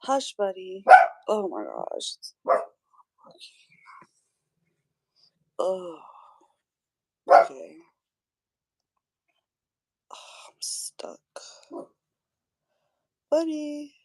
Hush, buddy. Oh my gosh. Oh, okay. I'm stuck. Buddy.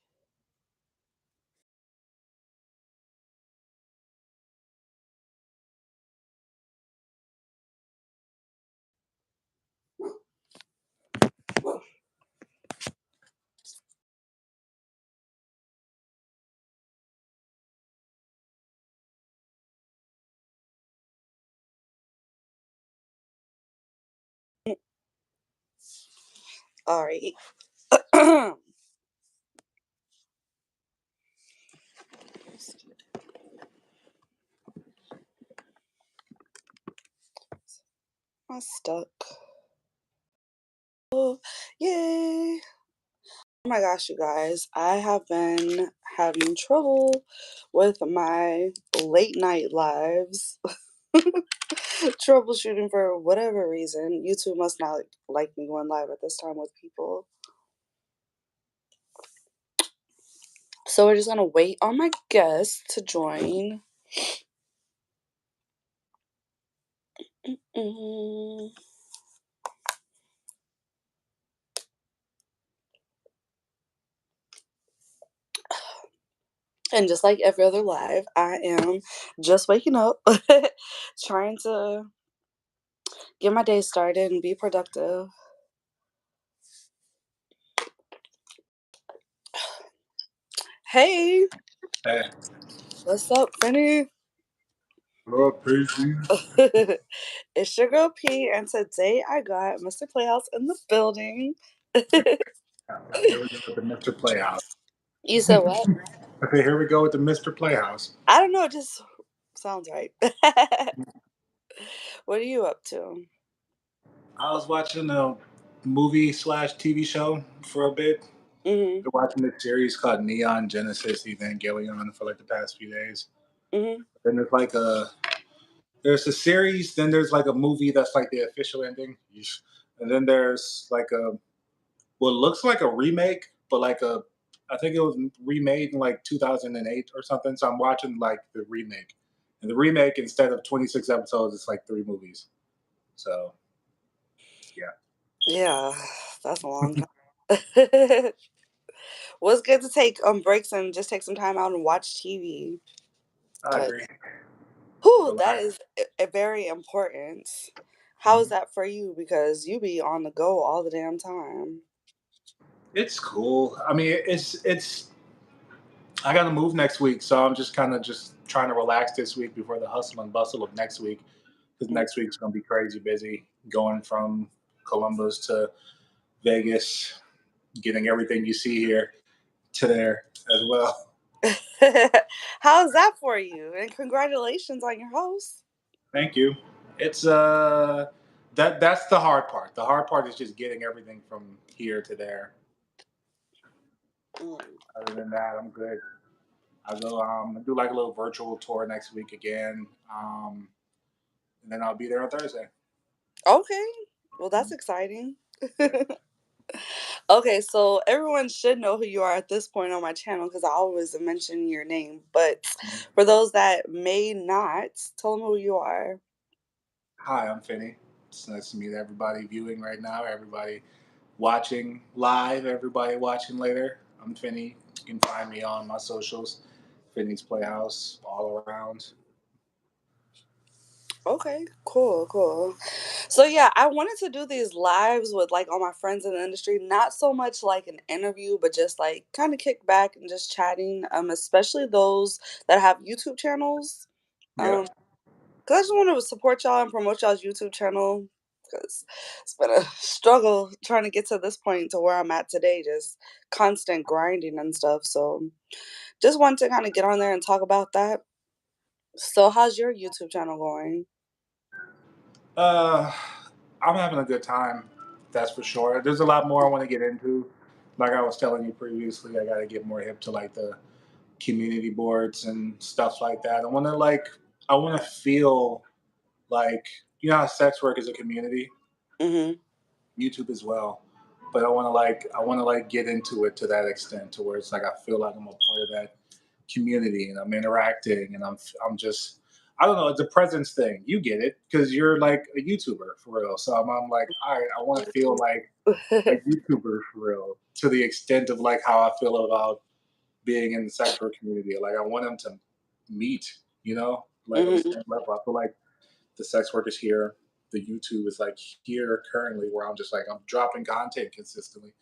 All right. I'm stuck. Oh, yay. Oh my gosh, you guys. I have been having trouble with my late night lives. Troubleshooting for whatever reason. YouTube must not like me going live at this time with people. So we're just gonna wait on my guest to join. Mm. And just like every other live, I am just waking up, trying to get my day started and be productive. Hey, Hey, what's up, Finny? what Pacey? It's your girl P, and today I got Mr. Playhouse in the building. Here we go with the Mr. Playhouse. You said what? Okay, here we go with the Mr. Playhouse. I don't know, it just sounds right. What are you up to? I was watching a movie slash TV show for a bit. Mhm. Been watching this series called Neon Genesis Evangelion for like the past few days. Mhm. Then there's a series, then there's like a movie that's like the official ending. And then there's like a what looks like a remake, but I think it was remade in like 2008 or something. So I'm watching like the remake. And the remake, instead of 26 episodes, it's like 3 movies. So yeah, Yeah, that's a long time. Well, it's good to take breaks and just take some time out and watch TV. I agree. Whew, that Relax. is very important. How is Mhm. that for you? Because you be on the go all the damn time. It's cool. I mean, it's. I got to move next week, so I'm just kind of just trying to relax this week before the hustle and bustle of next week, because Mm. next week's gonna be crazy busy, going from Columbus to Vegas, getting everything you see here to there as well. How's that for you? And congratulations on your house. Thank you. It's that's the hard part. The hard part is just getting everything from here to there. Mm. Other than that, I'm good. I'll go do like a little virtual tour next week again. And then I'll be there on Thursday. Okay. Well, that's exciting. Okay, so everyone should know who you are at this point on my channel because I always mention your name. But for those that may not, tell them who you are. Hi, I'm Finny. It's nice to meet everybody viewing right now, everybody watching live, everybody watching later. I'm Finny. You can find me on my socials, Finny's Playhouse, all around. Okay, cool, cool. So yeah, I wanted to do these lives with like all my friends in the industry, not so much like an interview, but just like kind of kick back and just chatting, especially those that have YouTube channels. Yeah, Cause I just want to support y'all and promote y'all's YouTube channel. Cause it's been a struggle trying to get to this point to where I'm at today, just constant grinding and stuff. So just wanted to kind of get on there and talk about that. So how's your YouTube channel going? uh, I'm having a good time. That's for sure. There's a lot more I want to get into. Like I was telling you previously, I got to get more hip to like the community boards and stuff like that. I want to feel like, you know how sex work is a community, Mm-hmm. YouTube as well. but I want to like get into it to that extent to where it's like I feel like I'm a part of that community and I'm interacting and I'm just I don't know. It's a presence thing. You get it because you're like a YouTuber for real. So I'm like, all right, I want to feel like a YouTuber for real to the extent of like how I feel about being in the sex work community. Like I want them to meet, like on the Mhm. same level. I feel like the sex work is here. The YouTube is like here currently where I'm just like I'm dropping content consistently.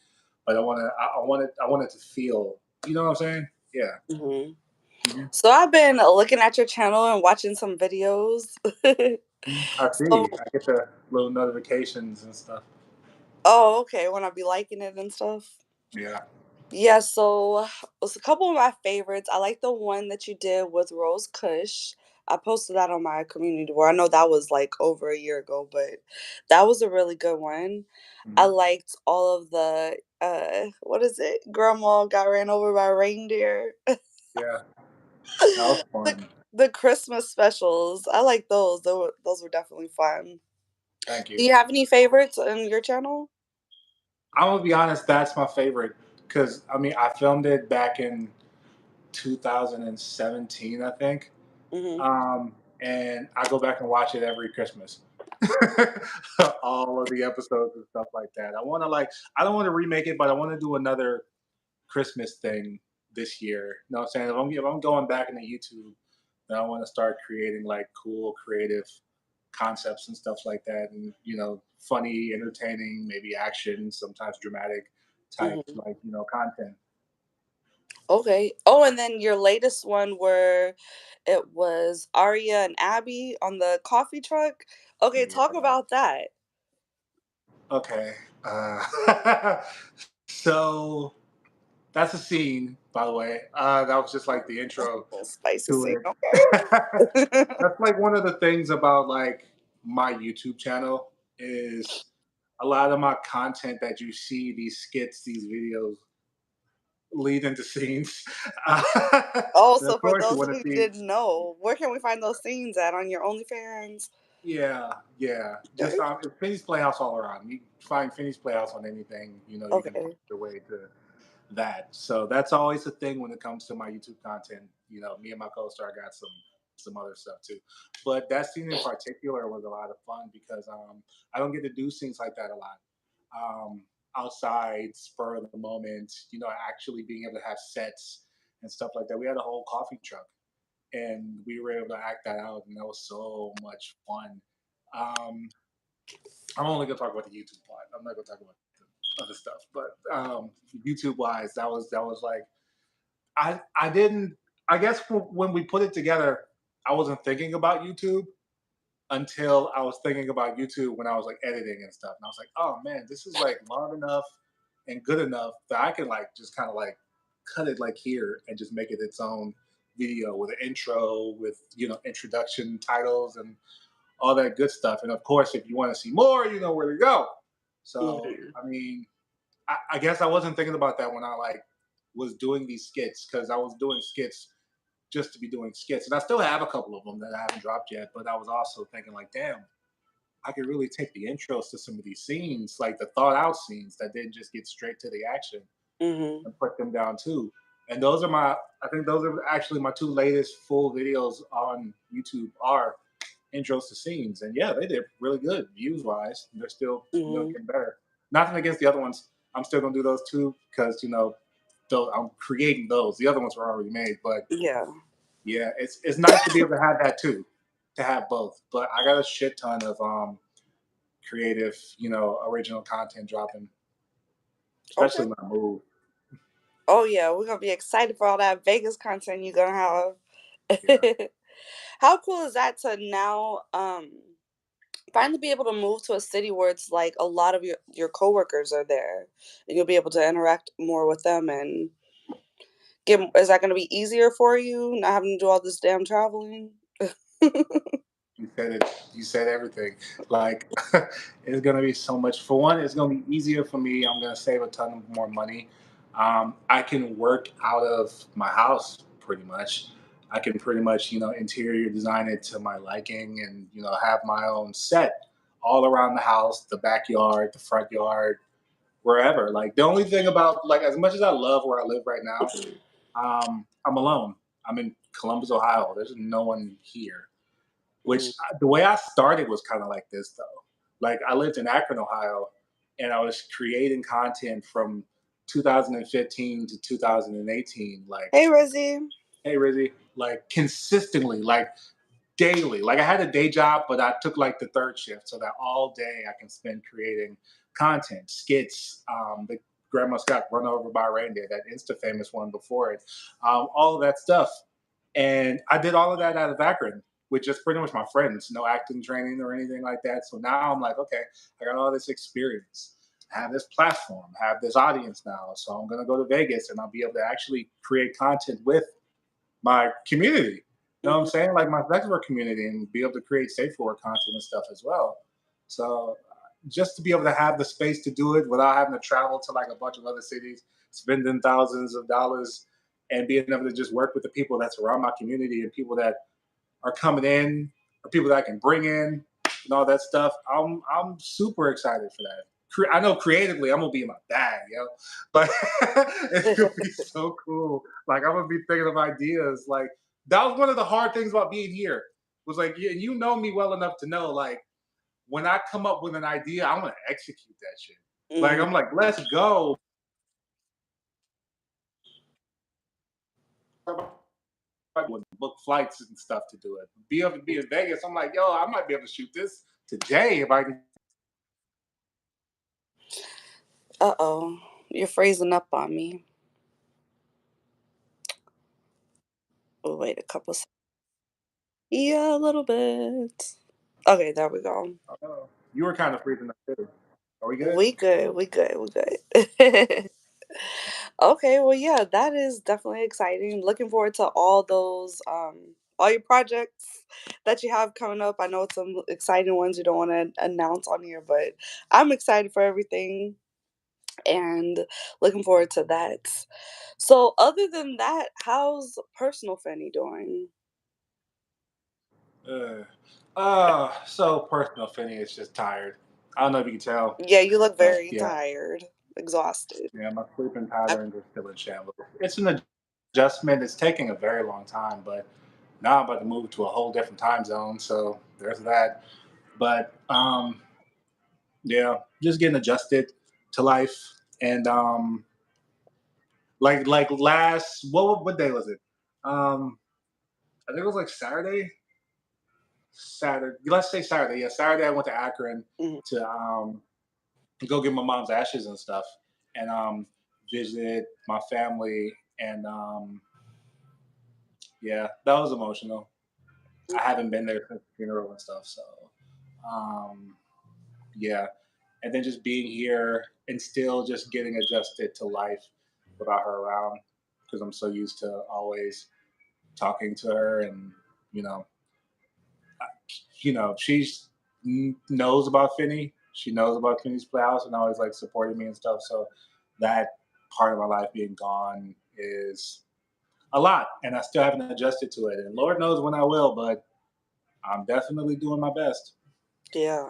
But I want it to feel, you know what I'm saying? Yeah. Mhm. Hmm. So I've been looking at your channel and watching some videos. I So see. I get the little notifications and stuff. oh, okay, when I be liking it and stuff. Yeah. Yeah, so it's a couple of my favorites. I like the one that you did with Rose Kush. I posted that on my community board. I know that was like over a year ago, but that was a really good one. I Hmm. liked all of the what is it? Grandma got ran over by a reindeer. Yeah. That was the fun. the Christmas specials. I like those. Those were definitely fun. Thank Do you. you have any favorites on your channel? I'm gonna be honest. That's my favorite because I mean I filmed it back in 2017, I think. Mhm. And I go back and watch it every Christmas. All of the episodes and stuff like that. I don't want to remake it, but I want to do another Christmas thing this year. You know what I'm saying? If I'm going back into YouTube, then I want to start creating like cool, creative concepts and stuff like that, and funny, entertaining, maybe action, sometimes dramatic type Mhm. like content. Okay. Oh, and then your latest one where it was Aria and Abby on the coffee truck. Okay, talk Yeah. about that. Okay. Uh, so that's a scene, by the way. That was just like the intro Little spicy to scene. it. Okay. That's like one of the things about like my YouTube channel is a lot of my content that you see, these skits, these videos, lead into scenes. And Also, of for course, you those want to who see. didn't know, where can we find those scenes at on your OnlyFans? Yeah, yeah. Just Okay. it's Finny's Playhouse all around. You find Finny's Playhouse on anything. You can find Okay. your way to that. So that's always a thing when it comes to my YouTube content. Me and my co-star got some other stuff too. But that scene in particular was a lot of fun because I don't get to do scenes like that a lot. Um, Outside, spur of the moment, actually being able to have sets and stuff like that. We had a whole coffee truck and we were able to act that out, and that was so much fun. Um, I'm only gonna talk about the YouTube part. I'm not gonna talk about the other stuff. But YouTube wise, that was like I didn't. I guess when we put it together, I wasn't thinking about YouTube until I was thinking about YouTube when I was like editing and stuff. And I was like, oh man, this is like long enough and good enough that I can like just kind of like cut it like here and just make it its own video with an intro with introduction titles and all that good stuff. And of course, if you want to see more, you know where to go. So Mhm. I mean, I guess I wasn't thinking about that when I like was doing these skits because I was doing skits just to be doing skits, and I still have a couple of them that I haven't dropped yet. But I was also thinking like, damn, I could really take the intros to some of these scenes, like the thought out scenes that didn't just get straight to the action, Mhm. and put them down too. And I think those are actually my two latest full videos on YouTube are intros to scenes. And yeah, they did really good views wise. They're still, Mhm. getting better. Nothing against the other ones. I'm still gonna do those too because I'm creating those. The other ones were already made, but Yeah. yeah, it's nice to be able to have that too, to have both. But I got a shit ton of creative, original content dropping, Okay. especially my move. Oh yeah, we're gonna be excited for all that Vegas content you're gonna Yeah, have. How cool is that to now finally be able to move to a city where it's like a lot of your coworkers are there and you'll be able to interact more with them and get is that gonna be easier for you not having to do all this damn traveling? you said it. You said everything. Like it's gonna be so much. For one, it's gonna be easier for me. I'm gonna save a ton more money. I can work out of my house pretty much. I can pretty much, interior design it to my liking and, have my own set all around the house, the backyard, the front yard, wherever. Like the only thing about like as much as I love where I live right now, I'm alone. I'm in Columbus, Ohio. There's no one here. Mm. The way I started was kind of like this though. Like I lived in Akron, Ohio, and I was creating content from 2015 to 2018. Like, Hey, Rizzy. hey Rizzy, like consistently, like daily. Like I had a day job, but I took like the third shift so that all day I can spend creating content, skits, the Grandma Scott Run Over by a Reindeer, that Insta famous one before it, all of that stuff. And I did all of that out of Akron with just pretty much my friends, no acting training or anything like that. So now I'm like, okay, I got all this experience, I have this platform, I have this audience now. So I'm gonna go to Vegas and I'll be able to actually create content with my community. You know what I'm Mhm. saying? Like my Vexwork community and be able to create safe for work content and stuff as well. So just to be able to have the space to do it without having to travel to like a bunch of other cities, spending thousands of dollars and being able to just work with the people that's around my community and people that are coming in or people that I can bring in and all that stuff. I'm super excited for that. I know creatively I'm gonna be in my bag, yo. But it's gonna be so cool. Like I'm gonna be thinking of ideas. Like that was one of the hard things about being here. Was like you know me well enough to know like when I come up with an idea, I'm gonna execute that shit. Like Mhm. I'm like, let's go. Would book flights and stuff to do it. Be able to be in Vegas. I'm like, yo, I might be able to shoot this today if I can. Uh-oh. You're freezing up on me. Oh, wait a couple Yeah, a little bit. Okay, there we go. You were kind of freezing up too. Are we good? We good, we good, we good. Okay, well, yeah, that is definitely exciting. Looking forward to all your projects that you have coming up. I know it's some exciting ones you don't want to announce on here, but I'm excited for everything and looking forward to that. So, other than that, how's personal Fanny doing? Uh, so personal, Finny is just tired. I don't know if you can tell, Yeah, you look but very yeah, tired, exhausted. yeah, my sleeping I, patterns are still in shambles. It's an adjustment. It's taking a very long time, but now I'm about to move to a whole different time zone. So there's that. But yeah, just getting adjusted to life. And like last what day was it? Um, I think it was like Saturday. Saturday, let's say Saturday. Yeah, Saturday I went to Akron mhm. to go get my mom's ashes and stuff, and visit my family. And yeah, that was emotional. I haven't been there since the funeral and stuff, so um, yeah. And then just being here and still just getting adjusted to life without her around because I'm so used to always talking to her and you know she's knows about Finny. She knows about Finnysplayhouse and always like supporting me and stuff. So that part of my life being gone is a lot, and I still haven't adjusted to it. And Lord knows when I will, but I'm definitely doing my best. Yeah.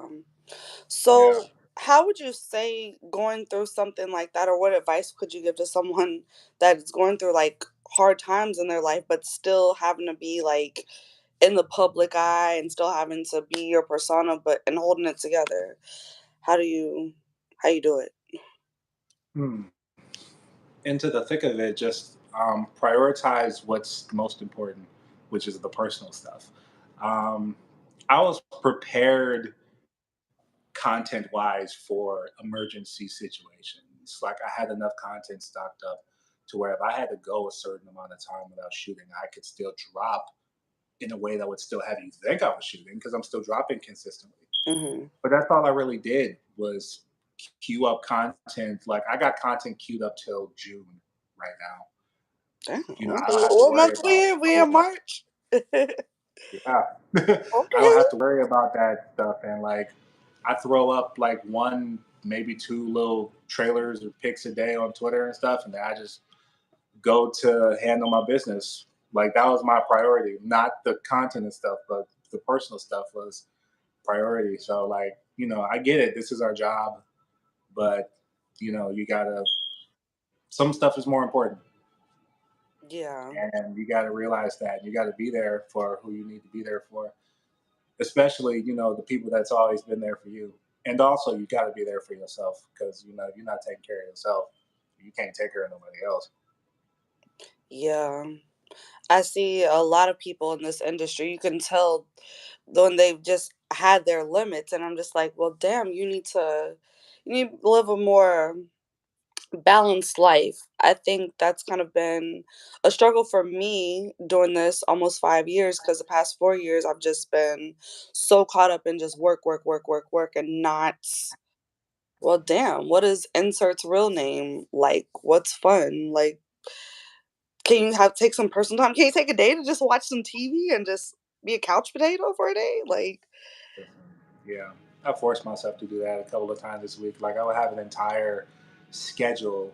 Yeah. So, how would you say going through something like that, or what advice could you give to someone that is going through like hard times in their life, but still having to be like in the public eye and still having to be your persona, but and holding it together? How do you how you do it? Hmm. Into the thick of it, just prioritize what's most important, which is the personal stuff. Um, I was prepared content wise for emergency situations. Like I had enough content stocked up to where if I had to go a certain amount of time without shooting, I could still drop in a way that would still have you think I was shooting because I'm still dropping consistently. Hmm. But that's all I really did was queue up content. Like I got content queued up till June right now. Damn. I Okay. don't have to What worry month about we in March? yeah. I don't Okay. have to worry about that stuff. And like, I throw up like one, maybe two little trailers or pics a day on Twitter and stuff, and then I just go to handle my business. Like that was my priority, not the content and stuff, but the personal stuff was priority. So like, I get it. This is our job, but you gotta some stuff is more important, Yeah. and you gotta realize that you gotta be there for who you need to be there for, especially the people that's always been there for you, and also you gotta be there for yourself because if you're not taking care of yourself, you can't take care of nobody else. Yeah. I see a lot of people in this industry. You can tell when they've just had their limits, and I'm just like, well, damn, you need to live a more balanced life. I think that's kind of been a struggle for me doing this almost 5 years because the past 4 years I've just been so caught up in just work, work, work, work, work, and not, well, damn, what is insert's real name? Like, what's fun? Like, can you have take some personal time? Can you take a day to just watch some TV and just be a couch potato for a day? Like, Yeah, I forced myself to do that a couple of times this week. Like I would have an entire schedule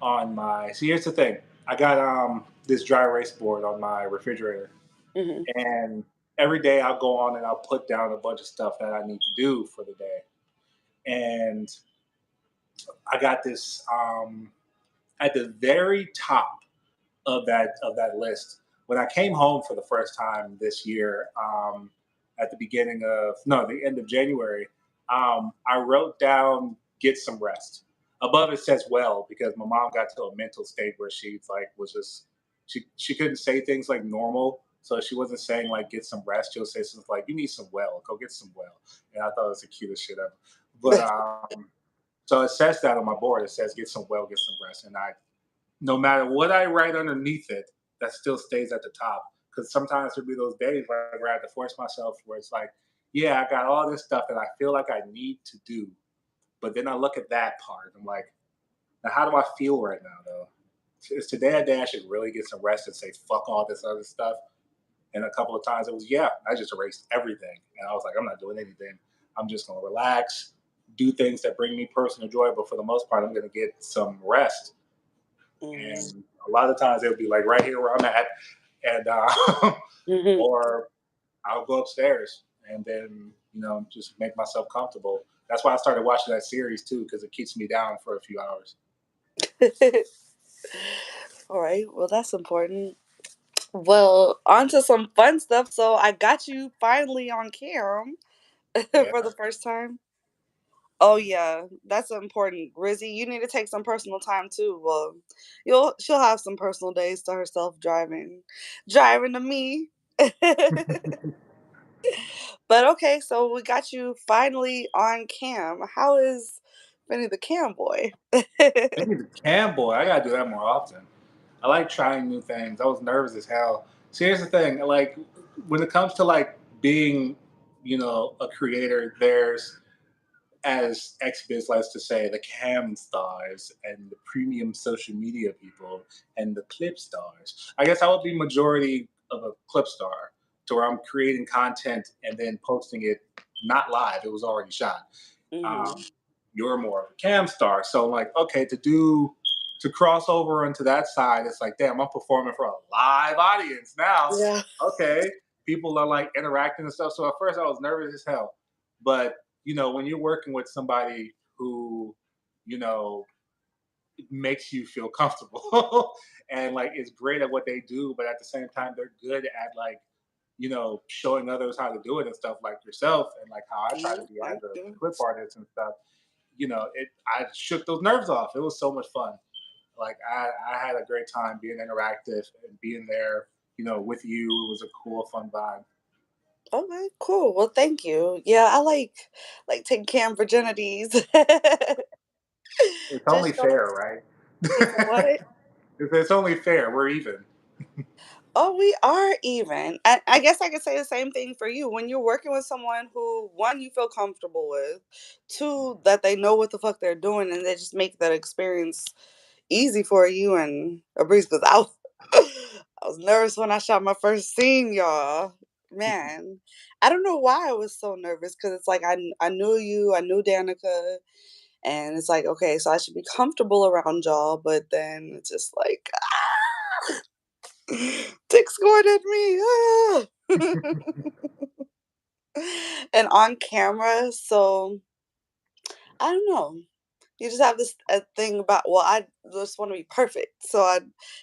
on my. See, here's the thing. I got this dry erase board on my refrigerator, mhm, and every day I'll go on and I'll put down a bunch of stuff that I need to do for the day. And I got this at the very top of that list. When I came home for the first time this year, at the beginning of no, the end of January, I wrote down "get some rest." Above it says "well" because my mom got to a mental state where she's like was just she couldn't say things like normal, so she wasn't saying like "get some rest." She'll say something like "you need some well, go get some well," and I thought it was the cutest shit ever. But so it says that on my board. It says "get some well, get some rest," and I no matter what I write underneath it, that still stays at the top. Because sometimes there'll be those days where I have to force myself where it's like, yeah, I got all this stuff that I feel like I need to do. But then I look at that part. I'm like, now how do I feel right now, though? Is today a day I should really get some rest and say, fuck all this other stuff? And a couple of times it was, yeah, I just erased everything. And I was like, I'm not doing anything. I'm just going to relax, do things that bring me personal joy. But for the most part, I'm going to get some rest, mhm, and a lot of times it'll be like right here where I'm at, and mhm. or I'll go upstairs and then just make myself comfortable. That's why I started watching that series too because it keeps me down for a few hours. All right, well, that's important. Well, on to some fun stuff. So I got you finally on cam Yeah, for the first time. Oh yeah, that's important. Rizzy, you need to take some personal time too. Well, she'll have some personal days to herself driving to me. But okay, so we got you finally on cam. How is Benny the cam boy? maybe the cam boy. I gotta do that more often. I like trying new things. I was nervous as hell. See, here's the thing. Like when it comes to like being, a creator, there's as XBiz likes to say, the cam stars and the premium social media people and the clip stars. I guess I would be majority of a clip star to where I'm creating content and then posting it not live. It was already shot. Mhm. Um, you're more of a cam star. So I'm like, okay, to cross over into that side, it's like, damn, I'm performing for a live audience now. Yeah. Okay. People are like interacting and stuff. So at first I was nervous as hell. But when you're working with somebody who, you know, makes you feel comfortable and like is great at what they do, but at the same time they're good at like, showing others how to do it and stuff like yourself and like how I try to Mhm. be as Thank a you. clip artist and stuff, I shook those nerves off. It was so much fun. Like I had a great time being interactive and being there, with you. It was a cool, fun vibe. Okay, cool. Well, thank you. Yeah, I like taking cam virginities. It's only Just show. fair, right? You said what? It's only fair. We're even. Oh, we are even. I guess I could say the same thing for you. When you're working with someone who, one, you feel comfortable with, two, that they know what the fuck they're doing, and they just make that experience easy for you and a breeze. Because I was nervous when I shot my first scene, y'all. Man, I don't know why I was so nervous because it's like I knew you, I knew Danica, and it's like, okay, so I should be comfortable around y'all, but then it's just like, dick scored at me. Ah. And on camera, so I don't know. You just have this thing about, well, I just want to be perfect. So I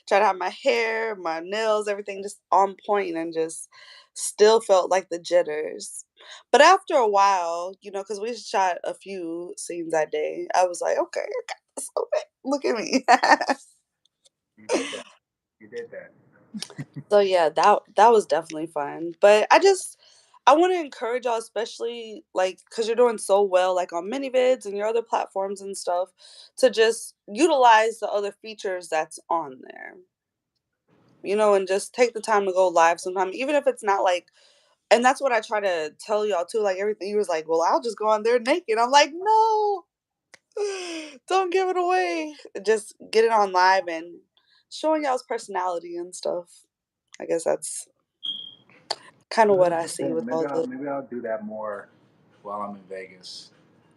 try to have my hair, my nails, everything just on point and just still felt like the jitters. But after a while, because we shot a few scenes that day, I was like, okay, I got this. Okay, look at me. You did that. You did that. So yeah, that was definitely fun. But I want to encourage y'all, especially like because you're doing so well, like on minivids and your other platforms and stuff, to just utilize the other features that's on there. And just take the time to go live sometime, even if it's not like. And that's what I try to tell y'all too. Like everything, he was like, "Well, I'll just go on there naked." I'm like, "No, don't give it away. Just get it on live and showing y'all's personality and stuff." I guess that's kind of what I see with Maybe all the. I'll do that more while I'm in Vegas.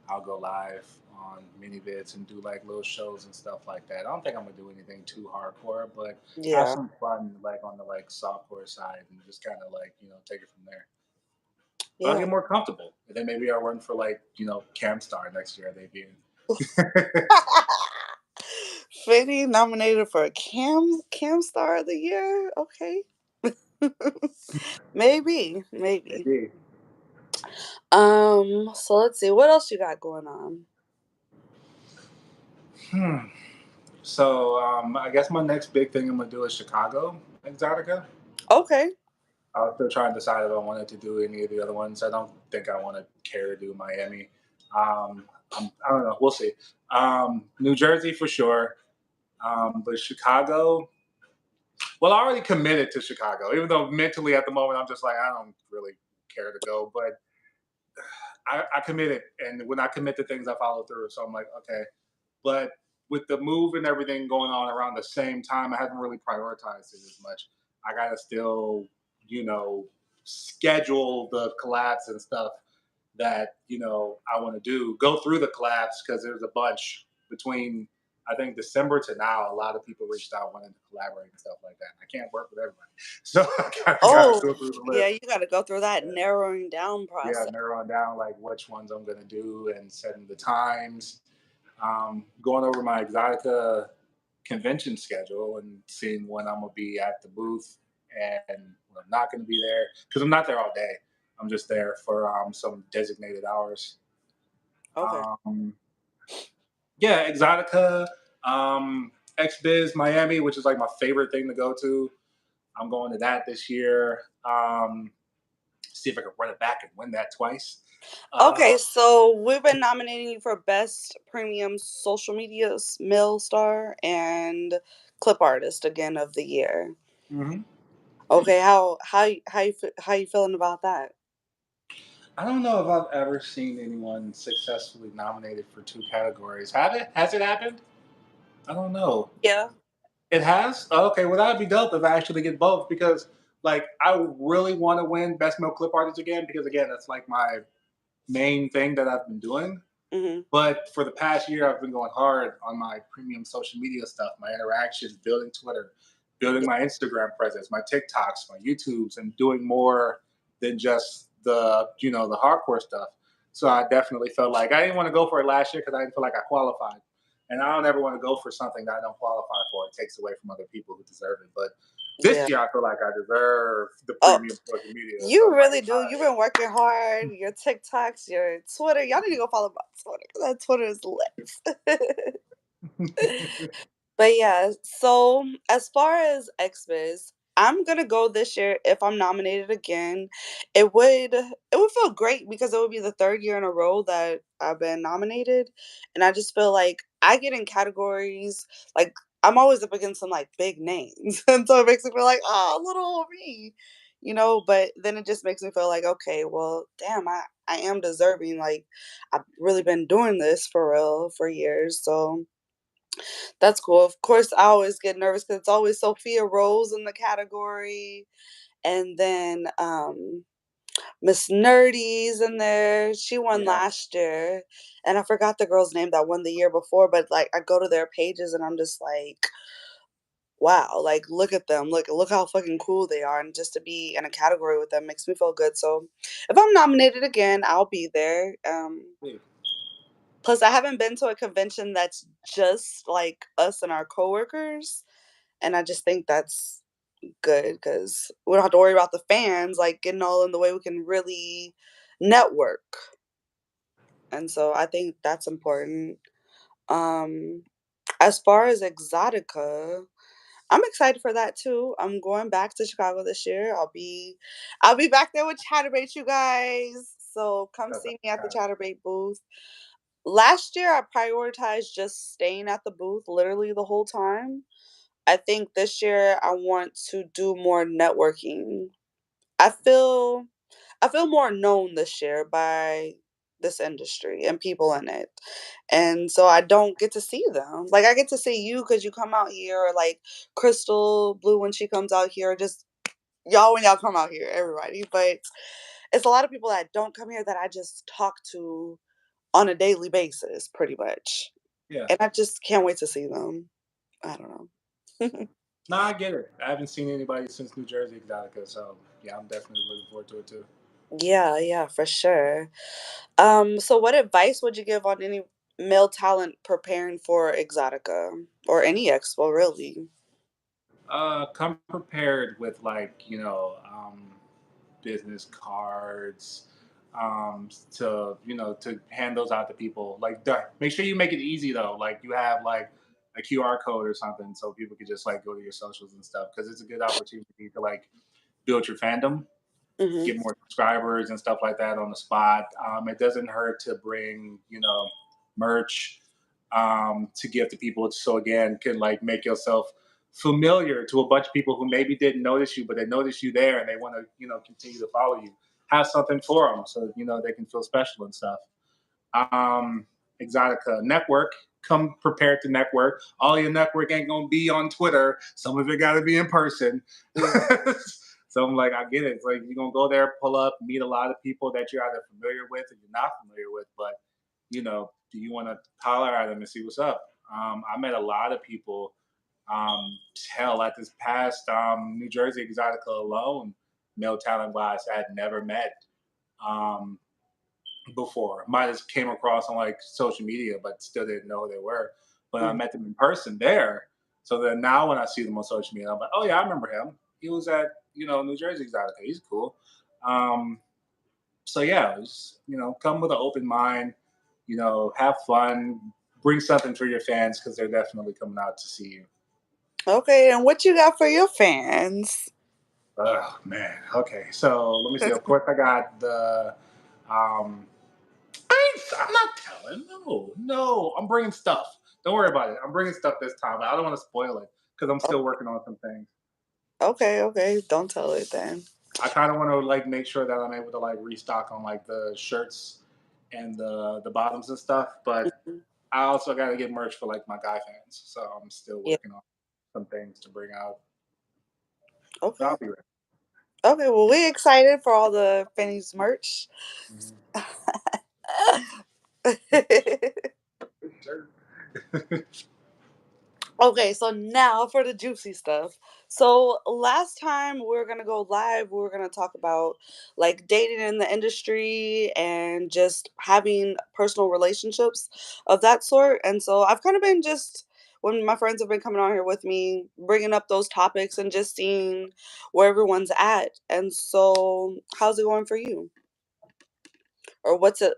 I'll go live on mini vids and do like little shows and stuff like that. I don't think I'm gonna do anything too hardcore, but have Yeah. some fun like on the like softcore side and just kind of like take it from there. But I'll Yeah. get more comfortable, and then maybe I'll run for like Camstar next year debut. Finny nominated for a Cam Star of the Year. Okay. Maybe, maybe. Maybe. So let's see. What else you got going on? Hmm. So I guess my next big thing I'm gonna do is Chicago Exotica. Okay. I was still trying to decide if I wanted to do any of the other ones. I don't think I want to care to do Miami. I don't know. We'll see. New Jersey for sure. But Chicago, well, I already committed to Chicago, even though mentally at the moment I'm just like, I don't really care to go. But I committed. And when I commit to things, I follow through. So I'm like, okay. But with the move and everything going on around the same time, I haven't really prioritized it as much. I gotta still, you know, schedule the collabs and stuff that I want to do. Go through the collabs because there's a bunch between I think December to now. A lot of people reached out wanting to collaborate and stuff like that. I can't work with everybody, so I kind of got to Oh, go through the yeah, list. you got to go through that Yeah, narrowing down yeah, process. narrowing down like which ones I'm gonna do and setting the times, going over my Exotica convention schedule and seeing when I'm gonna be at the booth and when I'm not gonna be there because I'm not there all day. I'm just there for some designated hours. Okay. Um, yeah, Exotica, XBiz Miami, which is like my favorite thing to go to. I'm going to that this year. See if I can run it back and win that twice. Uh, Okay, so we've been nominating you for Best Premium Social Media Male Star and Clip Artist again of the year. mhm. Okay, how you feeling about that? I don't know if I've ever seen anyone successfully nominated for two categories. Have it? Has it happened? I don't know. Yeah. It has? Oh, okay, well that'd be dope if I actually get both because like I really want to win Best Male Clip Artist again because again that's like my main thing that I've been doing. Mhm. But for the past year, I've been going hard on my premium social media stuff, my interactions, building Twitter, building Yeah. my Instagram presence, my TikToks, my YouTubes, and doing more than just the hardcore stuff. So I definitely felt like I didn't want to go for it last year because I didn't feel like I qualified. And I don't ever want to go for something that I don't qualify for. It takes away from other people who deserve it. But this Yeah. year, I feel like I deserve the Oh, premium social media. So you I'm like, really do. You've been working hard. Your TikToks, your Twitter. Y'all need to go follow my Twitter 'cause that Twitter is lit. all right. But yeah, so as far as XBiz, I'm gonna go this year if I'm nominated again. It would feel great because it would be the third year in a row that I've been nominated. And I just feel like I get in categories like I'm always up against some like big names. And so it makes me feel like, oh, little old me. But then it just makes me feel like, okay, well, damn, I am deserving. Like I've really been doing this for real for years. So that's cool. Of course, I always get nervous because it's always Sophia Rose in the category, and then Miss Nerdy's in there. She won Yeah. last year, and I forgot the girl's name that won the year before. But like, I go to their pages and I'm just like, wow, like look at them, look how fucking cool they are, and just to be in a category with them makes me feel good. So if I'm nominated again, I'll be there. Plus, I haven't been to a convention that's just like us and our coworkers, and I just think that's good because we don't have to worry about the fans like getting all in the way. We can really network, and so I think that's important. Um, as far as Exotica, I'm excited for that too. I'm going back to Chicago this year. I'll be back there with Chatterbait, you guys. So come see me at the Chatterbait booth. Last year, I prioritized just staying at the booth literally the whole time. I think this year I want to do more networking. I feel I feel more known this year by this industry and people in it. And so I don't get to see them. Like I get to see you because you come out here, or like Crystal Blue when she comes out here, just y'all when y'all come out here, everybody. But it's a lot of people that don't come here that I just talk to on a daily basis, pretty much. Yeah. And I just can't wait to see them. I don't know. No, I get it. I haven't seen anybody since New Jersey Exotica, so yeah, I'm definitely looking forward to it too. Yeah, yeah, for sure. So what advice would you give on any male talent preparing for Exotica or any expo, really? Come prepared with like business cards, to to hand those out to people. Like, make sure you make it easy though. Like, you have like a QR code or something, so people can just like go to your socials and stuff, because it's a good opportunity to like build your fandom, Mhm. get more subscribers and stuff like that on the spot. It doesn't hurt to bring, merch, to give to people. So again, can like make yourself familiar to a bunch of people who maybe didn't notice you, but they notice you there and they want to, continue to follow you. Have something for them so they can feel special and stuff. Um, Exotica network. Come prepared to network. All your network ain't gonna be on Twitter. Some of it got to be in person. Yeah. So I'm like, I get it. It's like you're gonna go there, pull up, meet a lot of people that you're either familiar with or you're not familiar with. But do you want to holler at them and see what's up? I met a lot of people. Hell, at this past New Jersey Exotica alone, male talent wise, I had never met. Um, Before. Might have came across on like social media, but still didn't know who they were. But I Mhm. met them in person there. So then now when I see them on social media, I'm like, oh yeah, I remember him. He was at New Jersey Exotica. He's cool. Um, so yeah, come with an open mind. Have fun. Bring something for your fans because they're definitely coming out to see you. Okay, and what you got for your fans? Oh man. Okay. So let me see. Of course, I got the um, I'm not telling. No, no. I'm bringing stuff. Don't worry about it. I'm bringing stuff this time, but I don't want to spoil it because I'm still working on some things. Okay, okay, don't tell it then. I kind of want to like make sure that I'm able to like restock on like the shirts and the bottoms and stuff. But Mhm. I also got to get merch for like my guy fans. So I'm still Yeah. working on some things to bring out. But Okay. I'll be ready. Okay, well, we excited for all the Fanny's merch. Mhm. Sure. Okay, so now for the juicy stuff. So last time we were gonna go live, we were gonna talk about like dating in the industry and just having personal relationships of that sort. And so I've kind of been just when my friends have been coming on here with me, bringing up those topics and just seeing where everyone's at. And so, how's it going for you? Or what's it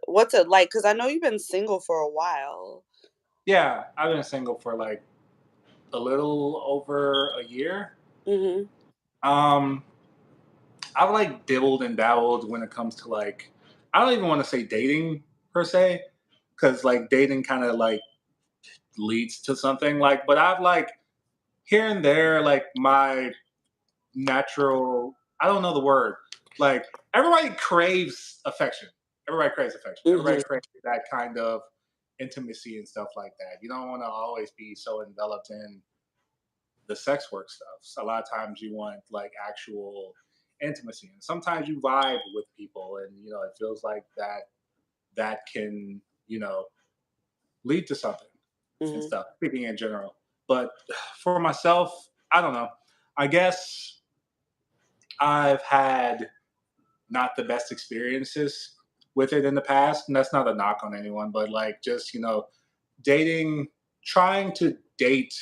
like? Because I know you've been single for a while. Yeah, I've been single for like a little over a year. Mm-hmm. Um, I've like dibbled and dabbled when it comes to like, I don't even want to say dating per se, because like dating kind of like leads to something like, but I've like here and there, like my natural, I don't know the word, like everybody craves affection. Everybody craves affection. Mm-hmm. Everybody craves that kind of intimacy and stuff like that. You don't want to always be so enveloped in the sex work stuff. So a lot of times you want like actual intimacy, and sometimes you vibe with people, and it feels like that can lead to something and Mm-hmm. stuff. Speaking in general, but for myself, I don't know. I guess I've had not the best experiences with it in the past, and that's not a knock on anyone, but like just dating, trying to date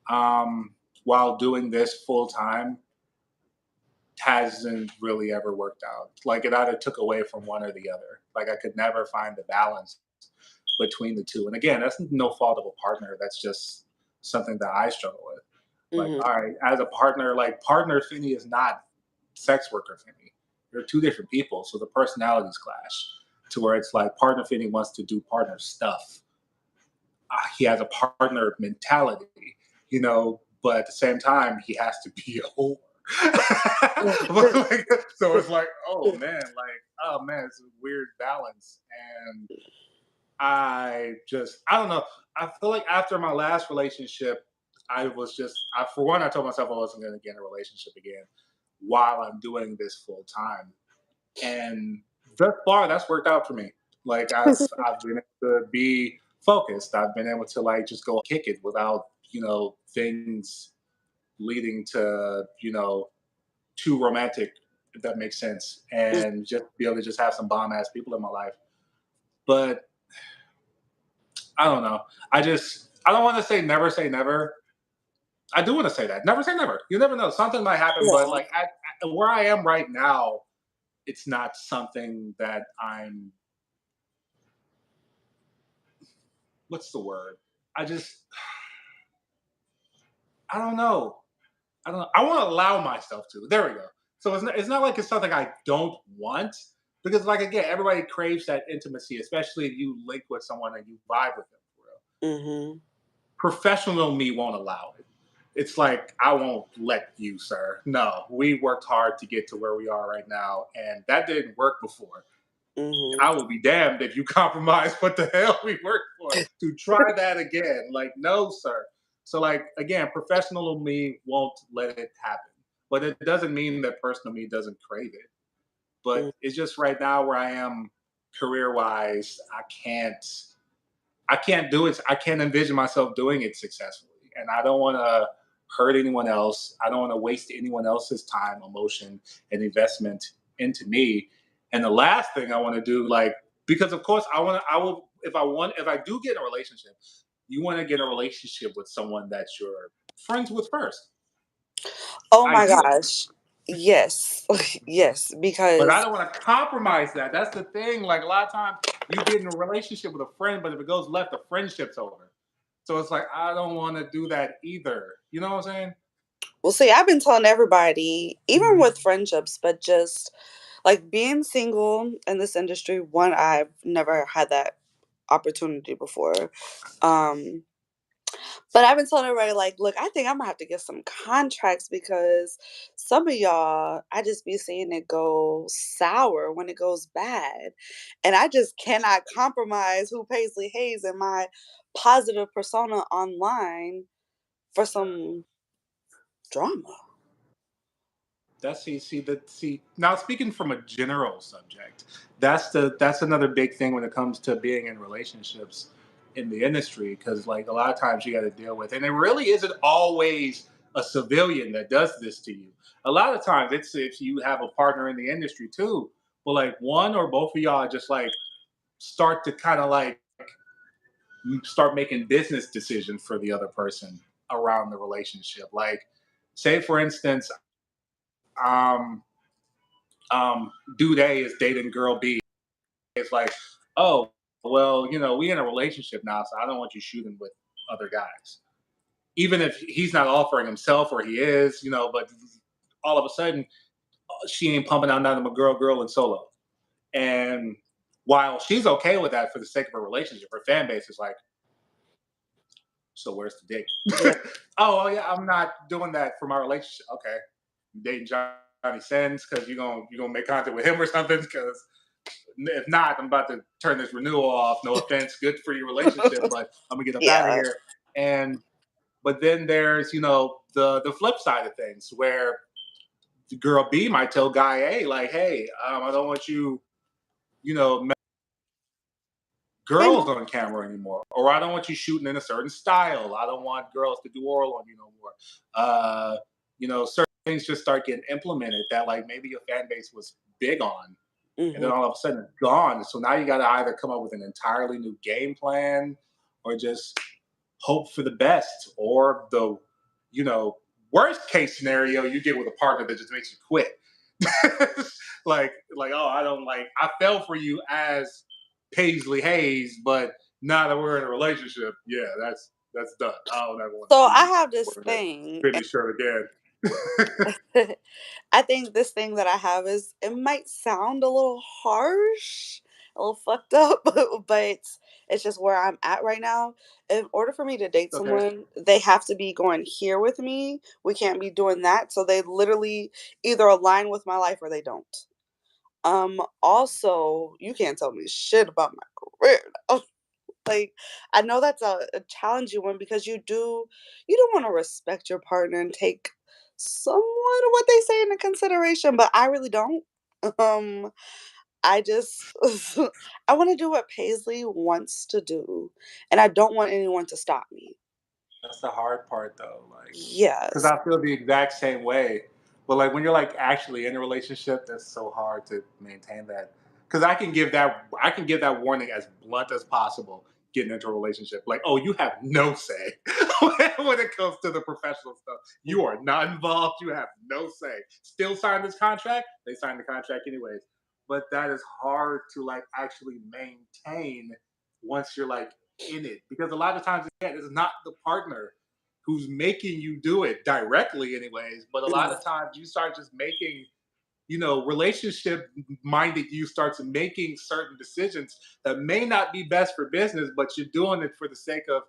while doing this full time hasn't really ever worked out. Like it either took away from one or the other. Like I could never find the balance between the two. And again, that's no fault of a partner. That's just something that I struggle with. Like, Mhm. all right, as a partner, like partner Finney is not sex worker Finney. They're two different people, so the personalities clash. To where it's like partner Finney wants to do partner stuff. He has a partner mentality, but at the same time, he has to be a whore. So it's like, oh man, it's a weird balance. And I don't know. I feel like after my last relationship, for one, I told myself I wasn't going to get in a relationship again while I'm doing this full time. And thus far, that's worked out for me. Like I've been able to be focused. I've been able to like just go kick it without things leading to too romantic, if that makes sense, and just be able to just have some bomb ass people in my life. But I don't know. I don't want to say never. I do want to say that never say never. You never know. Something might happen, but Yeah. like at where I am right now, it's not something that I'm. What's the word? I just I don't know. I don't know. I want to allow myself to. There we go. So it's not like it's something I don't want because like again, everybody craves that intimacy, especially if you link with someone and you vibe with them for real. Mhm. Professional me won't allow it. It's like I won't let you, sir. No, we worked hard to get to where we are right now, and that didn't work before. Mhm. I will be damned if you compromise what the hell we worked for to try that again. Like, no, sir. So, like, again, professional me won't let it happen. But it doesn't mean that personal me doesn't crave it. But Mm. it's just right now where I am career wise, I can't do it. I can't envision myself doing it successfully. And I don't want to hurt anyone else. I don't want to waste anyone else's time, emotion, and investment into me. And the last thing I want to do, like, because of course I will, if I do get in a relationship, you want to get in a relationship with someone that you're friends with first, Oh my ideally. gosh. Yes. Yes, But I because don't want to compromise that. That's the thing. Like a lot of times you get in a relationship with a friend, but if it goes left, the friendship's over. So it's like I don't want to do that either. You know what I'm saying? well, see, I've been telling everybody, even Mhm. with friendships, but just like being single in this industry, one, I've never had that opportunity before. Um, but I've been telling everybody, like, look, I think I'm gonna have to get some contracts because some of y'all, I just be seeing it go sour when it goes bad. And I just cannot compromise who Paisley Hayes and my positive persona online for some drama. See now speaking from a general subject, that's another big thing when it comes to being in relationships in the industry because like a lot of times you got to deal with, and it really isn't always a civilian that does this to you. A lot of times it's if you have a partner in the industry too, but like one or both of y'all just like start to kind of like start making business decisions for the other person around the relationship. Like, say for instance, um, dude A is dating girl B. It's like, oh, well, we in a relationship now, so I don't want you shooting with other guys. Even if he's not offering himself or he is, but all of a sudden she ain't pumping out nothing but girl, and solo. And while she's okay with that for the sake of a relationship, her fan base is like, so where's the dick? Yeah. Oh yeah, I'm not doing that for my relationship. Okay, you dating Johnny Sins because you're gonna make contact with him or something. Because if not, I'm about to turn this renewal off. No offense, good for your relationship, but I'm gonna get up out of Yeah. here. And but then there's the flip side of things where the girl B might tell guy A like, hey, I don't want you know Hey, girls no. on camera anymore, or I don't want you shooting in a certain style. I don't want girls to do oral on you no more. Certain things just start getting implemented that like maybe your fan base was big on, and then Mhm. all of a sudden it's gone. So now you got to either come up with an entirely new game plan, or just hope for the best, or the, you know, worst case scenario you get with a partner that just makes you quit. Like, oh, I don't like, I fell for you as Paisley Hayes, but now that we're in a relationship, yeah, that's done. I don't ever want to So see I you have this wearing that thing, Finny shirt again. I think this thing that I have is it might sound a little harsh, a little fucked up, but it's just where I'm at right now. In order for me to date Okay. someone, they have to be going here with me. We can't be doing that. So they literally either align with my life or they don't. Also, you can't tell me shit about my career. Like, I know that's a challenging one because you do wanna respect your partner and take somewhat of what they say into consideration, but I really don't. Um, I just I wanna do what Paisley wants to do, and I don't want anyone to stop me. That's the hard part though, like, because Yes. I feel the exact same way. But like when you're like actually in a relationship, that's so hard to maintain that. Because I can give that warning as blunt as possible getting into a relationship. Like, oh, you have no say when it comes to the professional stuff. You are not involved. You have no say. Still sign this contract. They signed the contract anyways. But that is hard to like actually maintain once you're like in it, because a lot of times again it's not the partner who's making you do it directly anyways, but a lot Mhm. of times you start just making, you know, relationship minded, you start to making certain decisions that may not be best for business, but you're doing it for the sake of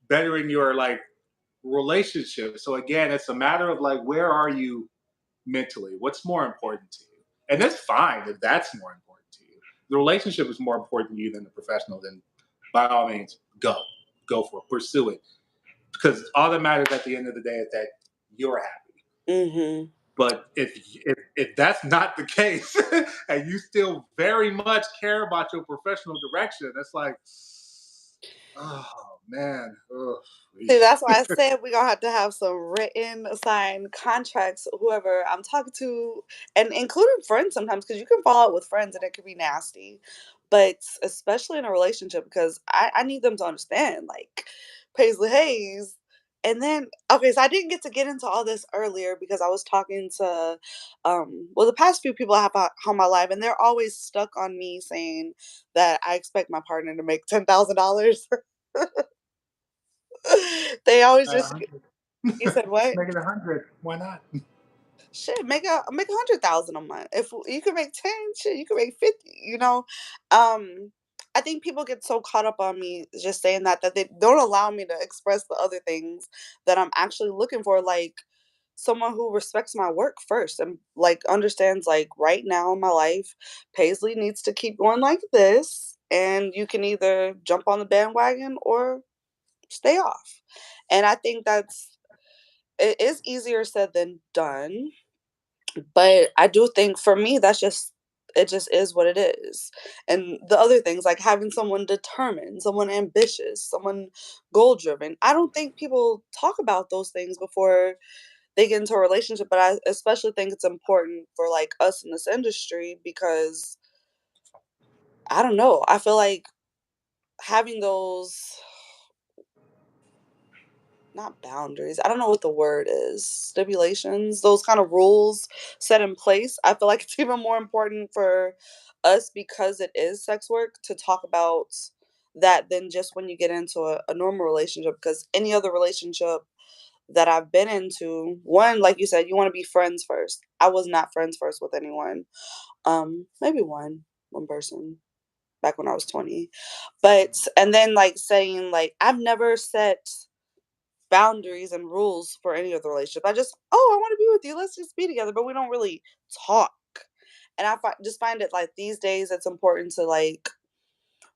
bettering your like relationship. So again, it's a matter of like, where are you mentally? What's more important to you? And that's fine if that's more important to you. The relationship is more important to you than the professional, then by all means, go for it, pursue it. Because all that matters at the end of the day is that you're happy. Mhm. But if that's not the case, and you still very much care about your professional direction, it's like, oh man, oh, See, that's why I said we're gonna have to have some written, signed contracts, whoever I'm talking to, and including friends sometimes, because you can fall out with friends and it can be nasty. But especially in a relationship, because I need them to understand, like Paisley Hayes. And then, okay, so I didn't get to get into all this earlier because I was talking to, well, the past few people I have on my life, and they're always stuck on me saying that I expect my partner to make $10,000. They always at just 100. you said what? Make it 100. Why not? Shit, make 100,000 a month. If you can make 10, shit, you can make 50, you know? Um, I think people get so caught up on me just saying that they don't allow me to express the other things that I'm actually looking for, like someone who respects my work first and like understands like right now in my life, Paisley needs to keep going like this, and you can either jump on the bandwagon or stay off. And I think it is easier said than done, but I do think for me that's just it just is what it is. And the other things like having someone determined, someone ambitious, someone goal driven. I don't think people talk about those things before they get into a relationship, but I especially think it's important for like us in this industry because I don't know, I feel like having those not boundaries. I don't know what the word is. Stipulations, those kind of rules set in place. I feel like it's even more important for us because it is sex work to talk about that than just when you get into a normal relationship. Because any other relationship that I've been into, one, like you said, you want to be friends first. I was not friends first with anyone. Maybe one person back when I was 20. But and then like saying like I've never set boundaries and rules for any of the relationship. I just, oh, I want to be with you. Let's just be together, but we don't really talk. And just find it like these days it's important to like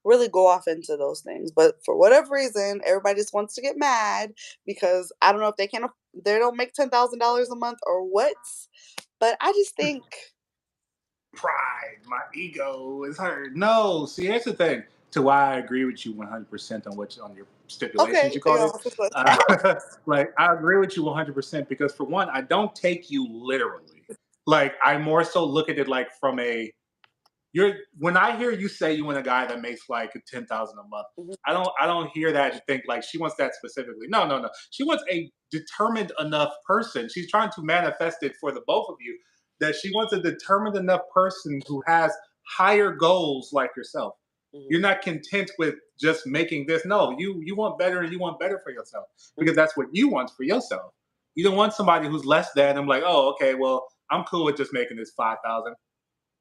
really go off into those things. But for whatever reason, everybody just wants to get mad because I don't know if they don't make $10,000 a month or what. But I just think Pride, my ego is hurt. No, see, here's the thing. To why I agree with you 100% on on your stipulations, okay, you called yeah, it. Like, I agree with you 100% because, for one, I don't take you literally. Like, I more so look at it like from a you're when I hear you say you want a guy that makes like 10,000 a month, Mhm, I don't hear that and think like she wants that specifically. No, no, no. She wants a determined enough person. She's trying to manifest it for the both of you, that she wants a determined enough person who has higher goals like yourself. mhm, You're not content with just making this. No, you want better and you want better for yourself because mhm, that's what you want for yourself. You don't want somebody who's less than. I'm like, oh, okay, well, I'm cool with just making this 5,000.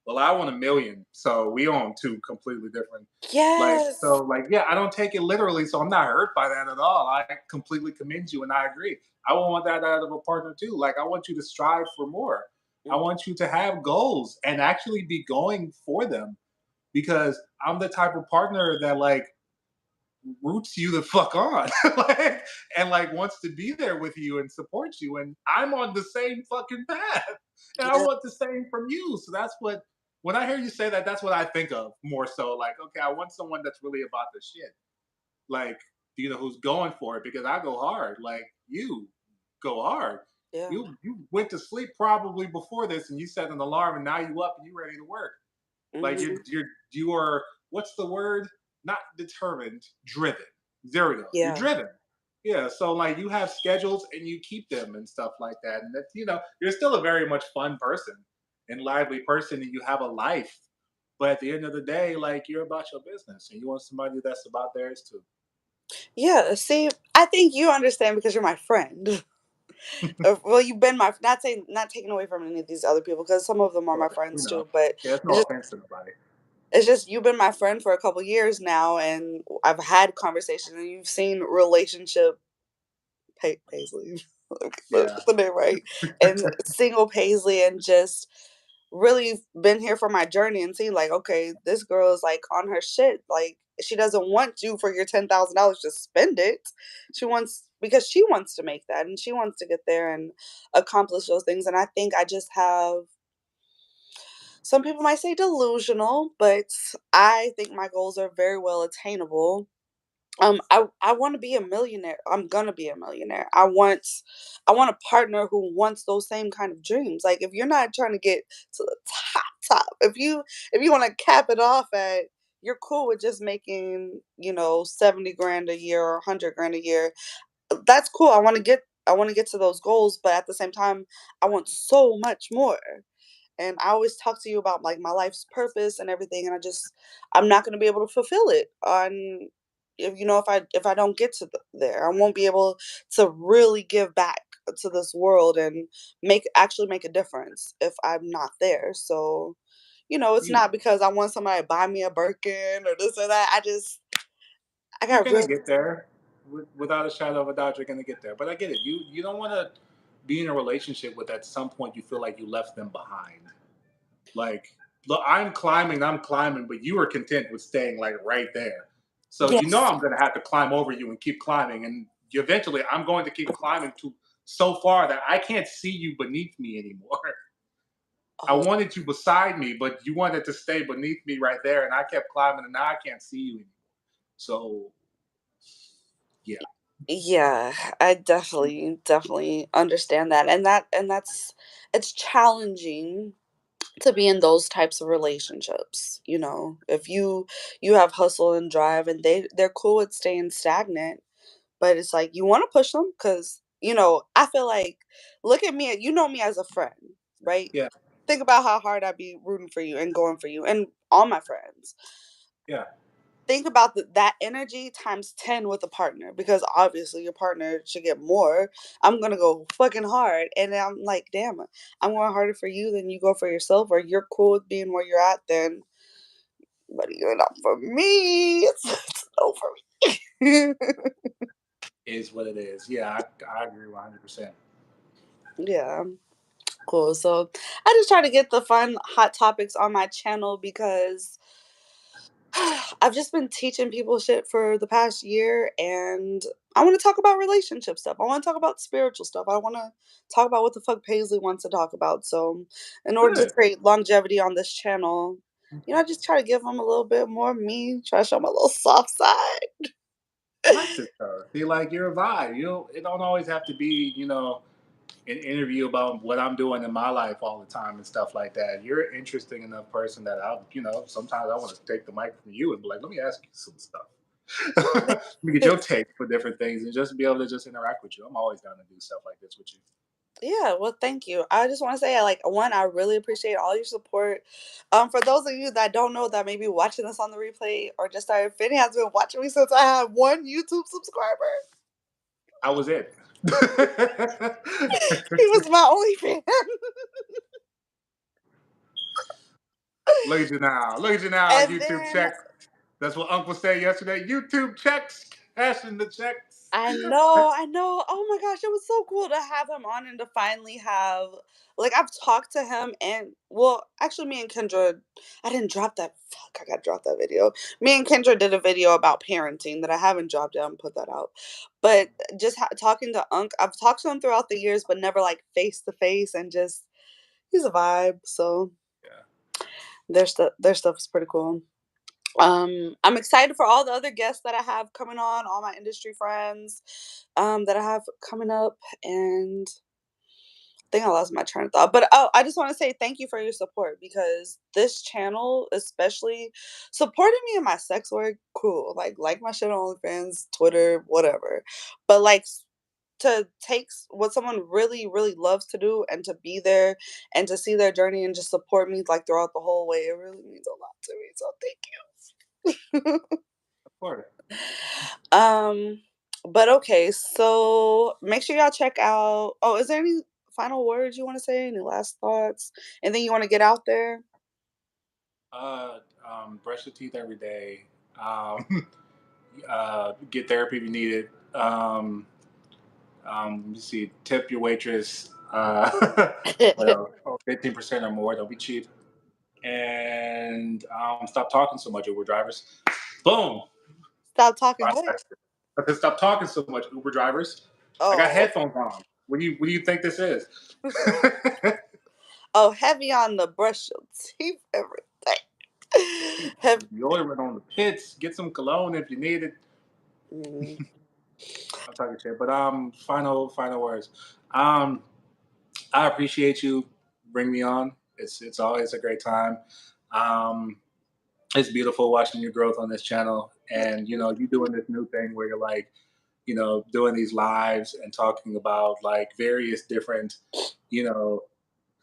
Well, I want a million. So we own two completely different. yes, Yeah, I don't take it literally. So I'm not hurt by that at all. I completely commend you and I agree. I want that out of a partner too. Like, I want you to strive for more. I mhm, want you to have goals and actually be going for them because I'm the type of partner that like roots you the fuck on like, and like wants to be there with you and support you. And I'm on the same fucking path and I yeah, want the same from you. So that's what, when I hear you say that, that's what I think of more so. Like, okay, I want someone that's really about the shit. Like, who's going for it because I go hard. Like, you go hard. yeah, You went to sleep probably before this and you set an alarm and now you up and you ready to work. Like mhm, you are, what's the word? Not determined, driven. There we go. You're yeah, driven. Yeah. So like you have schedules and you keep them and stuff like that. And that's, you're still a very much fun person and lively person and you have a life. But at the end of the day, like you're about your business and you want somebody that's about theirs too. yeah. See, I think you understand because you're my friend. Well, you've been my not saying not taking away from any of these other people because some of them are my But friends too, but yeah, it's it's no just offense to nobody. it's just you've been my friend for a couple years now, and I've had conversations, and you've seen relationship Paisley, Yeah. the name right, and single Paisley, and just really been here for my journey and seen like, okay, this girl is like on her shit. Like she doesn't want you for your $10,000 to spend it. She wants because she wants to make that and she wants to get there and accomplish those things. And I think I just have some people might say delusional, but I think my goals are very well attainable. I want to be a millionaire. I'm gonna be a millionaire. I want a partner who wants those same kind of dreams. Like if you're not trying to get to the top, if you want to cap it off at you're cool with just making 70 grand a year or 100 grand a year. That's cool. I want to get to those goals, but at the same time, I want so much more. And I always talk to you about like my life's purpose and everything, and I'm not going to be able to fulfill it on if I don't get to there. I won't be able to really give back to this world and actually make a difference if I'm not there. So, it's You not because I want somebody to buy me a Birkin or this or that. I you're got gonna real. get there. Without a shadow of a doubt, you're gonna get there. But I get it. You don't want to be in a relationship with at some point you feel like you left them behind. Like, look, I'm climbing, but you are content with staying like right there. So Yes. I'm gonna have to climb over you and keep climbing, and eventually I'm going to keep climbing to so far that I can't see you beneath me anymore. I Oh, wanted you beside me, but you wanted to stay beneath me right there, and I kept climbing, and now I can't see you anymore. So yeah. yeah, I definitely understand that. And that's it's challenging to be in those types of relationships. If you have hustle and drive and they're cool with staying stagnant, but it's like you want to push them because I feel like look at me, you know me as a friend, right? Yeah. Think about how hard I'd be rooting for you and going for you and all my friends. Yeah. Think about that energy times 10 with a partner because obviously your partner should get more. I'm going to go fucking hard. And I'm like, damn, I'm going harder for you than you go for yourself, or you're cool with being where you're at, then, but you're not for me. It's no for me. Is what it is. Yeah, I agree 100%. Yeah, cool. So I just try to get the fun, hot topics on my channel because I've just been teaching people shit for the past year, and I want to talk about relationship stuff. I want to talk about spiritual stuff. I want to talk about what the fuck Paisley wants to talk about. So, in order to Good. create longevity on this channel, I just try to give them a little bit more of me, try to show my little soft side. I like this though. See, like you're a vibe. It don't always have to be, an interview about what I'm doing in my life all the time and stuff like that. You're an interesting enough person that I'll, sometimes I want to take the mic from you and be like, let me ask you some stuff. Let me get your take for different things and just be able to just interact with you. I'm always down to do stuff like this with you. Yeah, well, thank you. I just want to say, like, one, I really appreciate all your support. For those of you that don't know that may be watching this on the replay or just started, Finny has been watching me since I had one YouTube subscriber. I was it. He was my only fan. Look at you now. Look at you now, And YouTube then checks. That's what Uncle said yesterday. YouTube checks. Cashing the checks. I know. Oh my gosh, it was so cool to have him on and to finally have like I've talked to him and well, actually me and Kendra, I didn't drop that. Fuck, I got to drop that video. Me and Kendra did a video about parenting that I haven't dropped yet. I'm put that out. But just talking to Unc, I've talked to him throughout the years, but never like face to face, and just he's a vibe. So Yeah. their stuff is pretty cool. I'm excited for all the other guests that I have coming on, all my industry friends that I have coming up, and I think I lost my train of thought. But oh, I just want to say thank you for your support because this channel, especially, supporting me in my sex work, cool. Like my shit on OnlyFans, Twitter, whatever. But like to take what someone really really loves to do and to be there and to see their journey and just support me like throughout the whole way, it really means a lot to me. So thank you. Of course. Um, but okay, so make sure y'all check out. Oh, is there any final words you want to say? Any last thoughts? Anything you want to get out there? Uh, brush your teeth every day. Um, get therapy if you need it. Let me see. Tip your waitress. What else? Oh, 15% or more. Don't be cheap. And stop talking so much, Uber drivers. Boom. Stop talking. I What? said, stop talking so much, Uber drivers. I got Oh, headphones on. What do you think this is? oh, heavy on the brush your teeth, everything. Heavy. Deodorant on the pits. Get some cologne if you need it. Mm, I'm talking shit, but final words. Um, I appreciate you bring me on. It's always a great time. Um, it's beautiful watching your growth on this channel, and you doing this new thing where you're like, doing these lives and talking about like various different, you know,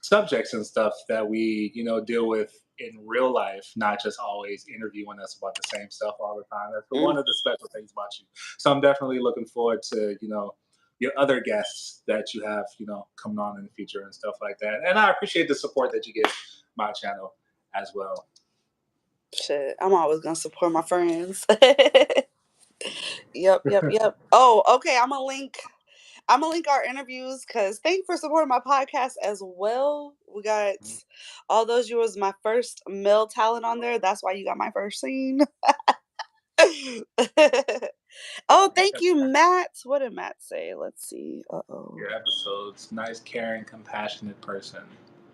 subjects and stuff that we deal with in real life, not just always interviewing us about the same stuff all the time. That's mm. one of the special things about you. So I'm definitely looking forward to your other guests that you have coming on in the future and stuff like that. And I appreciate the support that you give my channel as well. Shit, I'm always gonna support my friends. Yep, yep, yep. Oh, okay. I'm gonna link our interviews because thank you for supporting my podcast as well. We got all those. You was my first male talent on there. That's why you got my first scene. Oh, thank you, Matt. What did Matt say? Let's see. Uh-oh. Your episodes, nice, caring, compassionate person.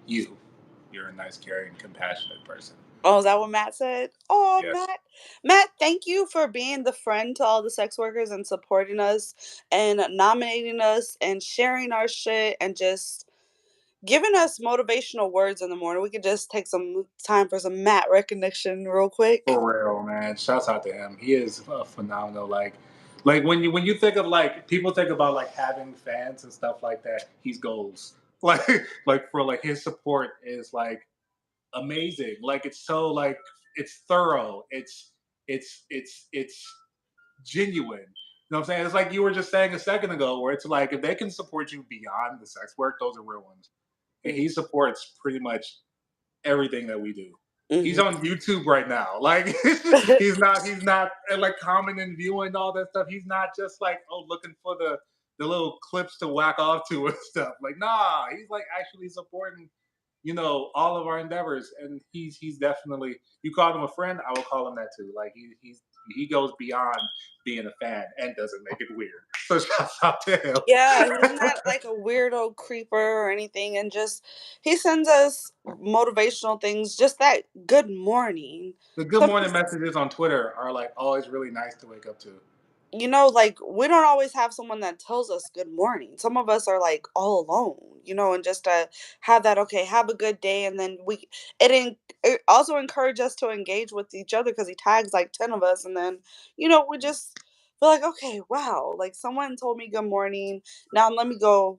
You're a nice, caring, compassionate person. Oh, is that what Matt said? Oh, Yes. Matt. Matt, thank you for being the friend to all the sex workers and supporting us and nominating us and sharing our shit and just giving us motivational words in the morning. We could just take some time for some Matt recognition real quick. For real, man. Shouts out to him. He is phenomenal. Like when you think of like people think about like having fans and stuff like that, he's goals. Like for like his support is like amazing. Like it's so like it's thorough. It's genuine. You know what I'm saying? It's like you were just saying a second ago, where it's like if they can support you beyond the sex work, those are real ones. And he supports pretty much everything that we do. He's Mhm. on YouTube right now. Like he's not like commenting and viewing all that stuff. He's not just like looking for the little clips to whack off to and stuff. Like nah, he's like actually supporting all of our endeavors, and he's definitely, you called him a friend, I will call him that too. Like he goes beyond being a fan and doesn't make it weird. So shouts out to him. Yeah, he's not like a weirdo creeper or anything, and just he sends us motivational things, just that good morning. The good Some morning messages on Twitter are like always really nice to wake up to. like, we don't always have someone that tells us good morning. Some of us are like all alone, and just to have that, okay, have a good day. And then it also encourage us to engage with each other because he tags like 10 of us. And then, we just feel like, okay, wow, like someone told me good morning. Now let me go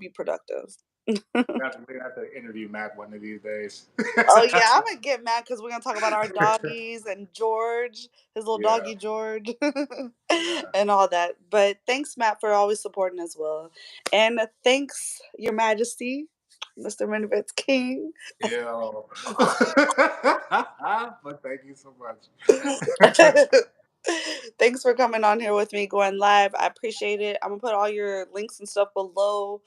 be productive. We have to interview Matt one of these days. Oh yeah, I'm gonna get mad because we're gonna talk about our doggies and George, his little Yeah, doggy George, yeah, and all that. But thanks, Matt, for always supporting as well, and thanks, Your Majesty, Mr. Minovitz King. yeah. But thank you so much. Thanks for coming on here with me, going live. I appreciate it. I'm gonna put all your links and stuff below.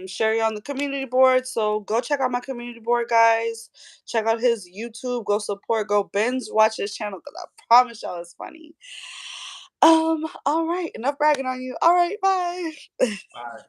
Share you on the community board. So go check out my community board, guys. Check out his YouTube. Go support. Go binge watch his channel because I promise y'all it's funny. All right. Enough bragging on you. All right. Bye. Bye.